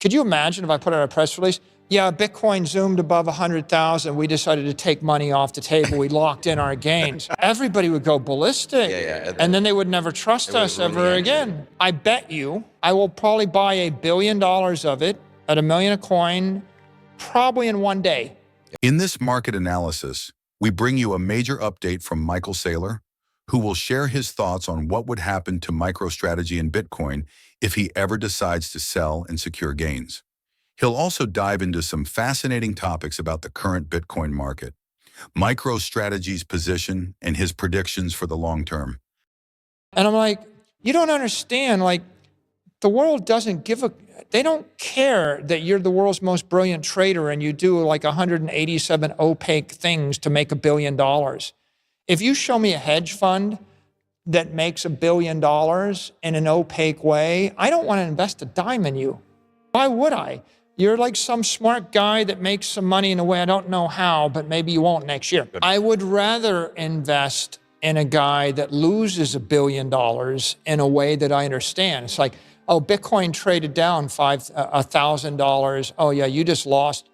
Could you imagine if I put out a press release? Yeah, Bitcoin zoomed above 100,000. We decided to take money off the table. We locked in our gains. Everybody would go ballistic. And then they would never trust us ever again. I bet you I will probably buy $1 billion of it at $1 million a coin, probably in one day. In this market analysis, we bring you a major update from Michael Saylor, who will share his thoughts on what would happen to MicroStrategy in Bitcoin if he ever decides to sell and secure gains. He'll also dive into some fascinating topics about the current Bitcoin market, MicroStrategy's position, and his predictions for the long term. And I'm like, you don't understand, like, the world doesn't give a, they don't care that you're the world's most brilliant trader and you do like 187 opaque things to make $1 billion. If you show me a hedge fund that makes $1 billion in an opaque way, I don't want to invest a dime in you. Why would I? You're like some smart guy that makes some money in a way I don't know how, but maybe you won't next year. I would rather invest in a guy that loses $1 billion in a way that I understand. It's like, oh, Bitcoin traded down $1,000. Oh yeah, you just lost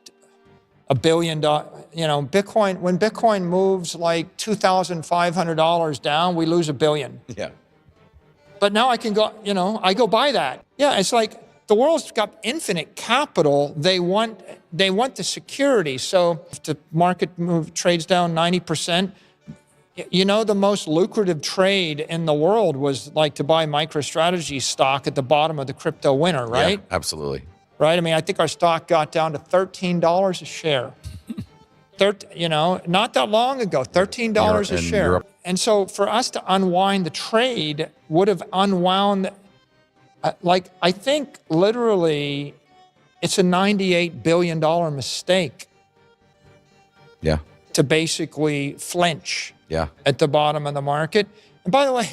$1 billion. You know, Bitcoin, when Bitcoin moves like $2,500 down, we lose $1 billion. Yeah. But now I can go, you know, I go buy that. Yeah, it's like, the world's got infinite capital. They want the security. So if the market trades down 90%, you know, the most lucrative trade in the world was like to buy MicroStrategy stock at the bottom of the crypto winter, right? Yeah, absolutely. Right. I mean, I think our stock got down to $13 a share. You know, not that long ago, $13 a share. And so for us to unwind the trade would have unwound. Like, I think literally it's a $98 billion mistake. Yeah. To basically flinch. Yeah. At the bottom of the market. And by the way,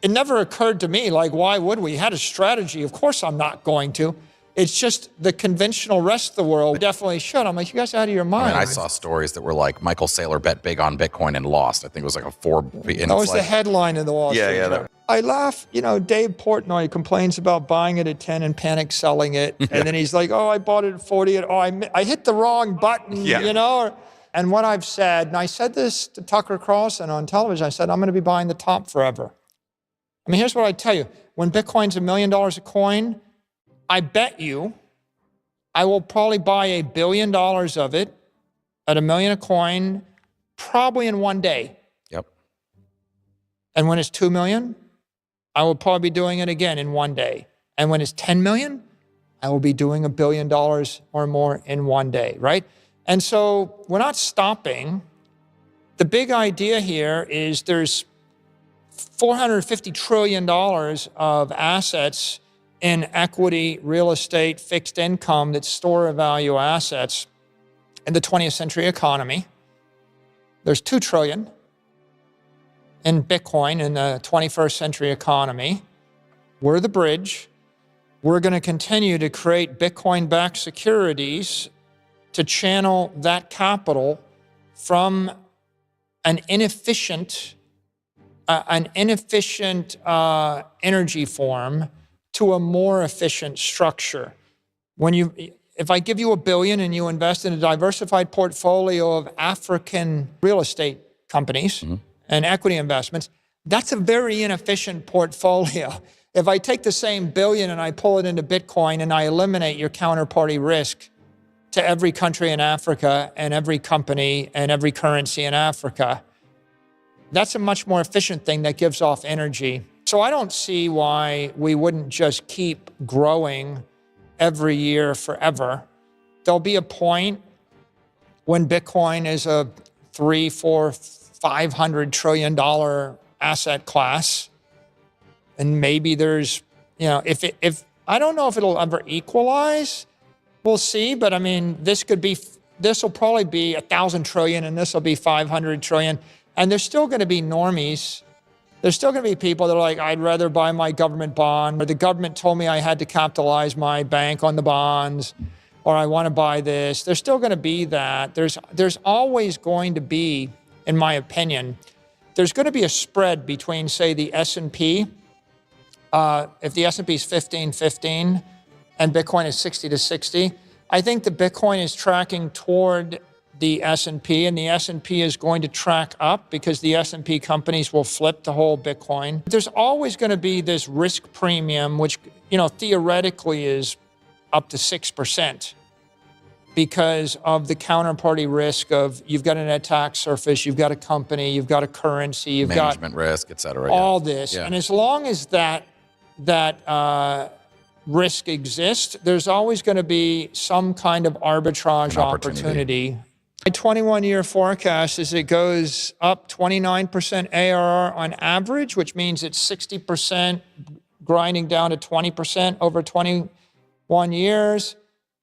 it never occurred to me, like, why would we? Had a strategy. Of course I'm not going to. It's just the conventional rest of the world definitely should. I'm like, you guys are out of your mind. I mean, I saw stories that were like, Michael Saylor bet big on Bitcoin and lost. I think it was like a That was the headline in the Wall Street Journal. I laugh, you know, Dave Portnoy complains about buying it at 10 and panic selling it. And then he's like, oh, I bought it at 40. And, oh, I hit the wrong button, you know? And what I've said, and I said this to Tucker Carlson on television, I said, I'm going to be buying the top forever. I mean, here's what I tell you. When Bitcoin's $1 million a coin, I bet you I will probably buy $1 billion of it at $1 million a coin, probably in one day. Yep. And when it's 2 million, I will probably be doing it again in one day. And when it's 10 million, I will be doing $1 billion or more in one day, right? And so we're not stopping. The big idea here is there's $450 trillion of assets in equity, real estate, fixed income that's store of value assets in the 20th century economy. There's $2 trillion in Bitcoin in the 21st century economy. We're the bridge. We're going to continue to create Bitcoin-backed securities to channel that capital from an inefficient energy form to a more efficient structure. If I give you $1 billion and you invest in a diversified portfolio of African real estate companies and equity investments, that's a very inefficient portfolio. If I take the same $1 billion and I pull it into Bitcoin and I eliminate your counterparty risk to every country in Africa and every company and every currency in Africa, that's a much more efficient thing that gives off energy. So I don't see why we wouldn't just keep growing every year forever. There'll be a point when Bitcoin is a $300, $400, $500 trillion asset class. And maybe there's, you know, if I don't know if it'll ever equalize, we'll see. But I mean, this will probably be 1,000 trillion and this will be 500 trillion. And there's still going to be normies. There's still going to be people that are like, I'd rather buy my government bond, or the government told me I had to capitalize my bank on the bonds, or I want to buy this. There's still going to be that. There's always going to be, in my opinion, there's going to be a spread between, say, the S&P. If the S&P is 1515, and Bitcoin is 60 to 60. I think the Bitcoin is tracking toward the S&P, and the S&P is going to track up because the S&P companies will flip to hold Bitcoin. There's always going to be this risk premium, which, theoretically is up to 6% because of the counterparty risk of you've got an attack surface, you've got a company, you've got a currency, you've management got risk, et cetera. all this. Yeah. And as long as that risk exists, there's always going to be some kind of arbitrage opportunity. My 21-year forecast is it goes up 29% ARR on average, which means it's 60% grinding down to 20% over 21 years.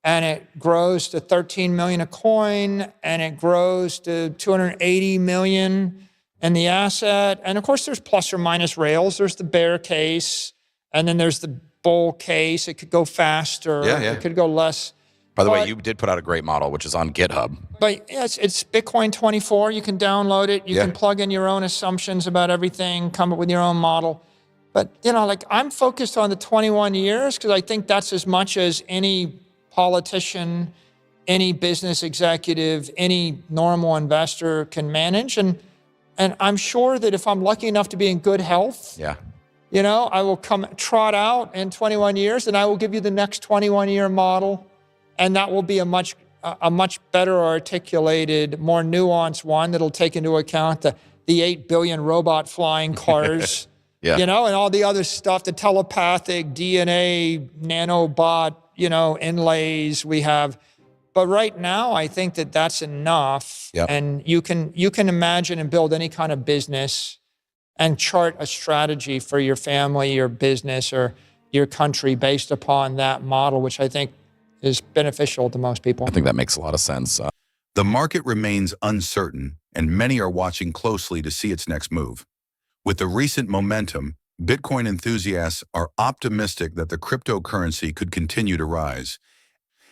And it grows to 13 million a coin, and it grows to 280 million in the asset. And of course, there's plus or minus rails. There's the bear case, and then there's the bull case. It could go faster. Yeah. It could go less. By the way, you did put out a great model, which is on GitHub. But yes, it's Bitcoin 24. You can download it. You can plug in your own assumptions about everything, come up with your own model. But, I'm focused on the 21 years because I think that's as much as any politician, any business executive, any normal investor can manage. And I'm sure that if I'm lucky enough to be in good health, I will come trot out in 21 years and I will give you the next 21-year model. And that will be a much better articulated, more nuanced one that'll take into account the 8 billion robot flying cars, and all the other stuff, the telepathic DNA nanobot, inlays we have. But right now, I think that that's enough. And you can imagine and build any kind of business and chart a strategy for your family, your business, or your country based upon that model, which I think is beneficial to most people. I think that makes a lot of sense. The market remains uncertain, and many are watching closely to see its next move. With the recent momentum, Bitcoin enthusiasts are optimistic that the cryptocurrency could continue to rise.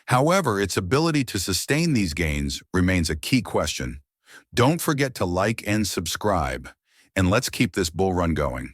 However, its ability to sustain these gains remains a key question. Don't forget to like and subscribe, and let's keep this bull run going.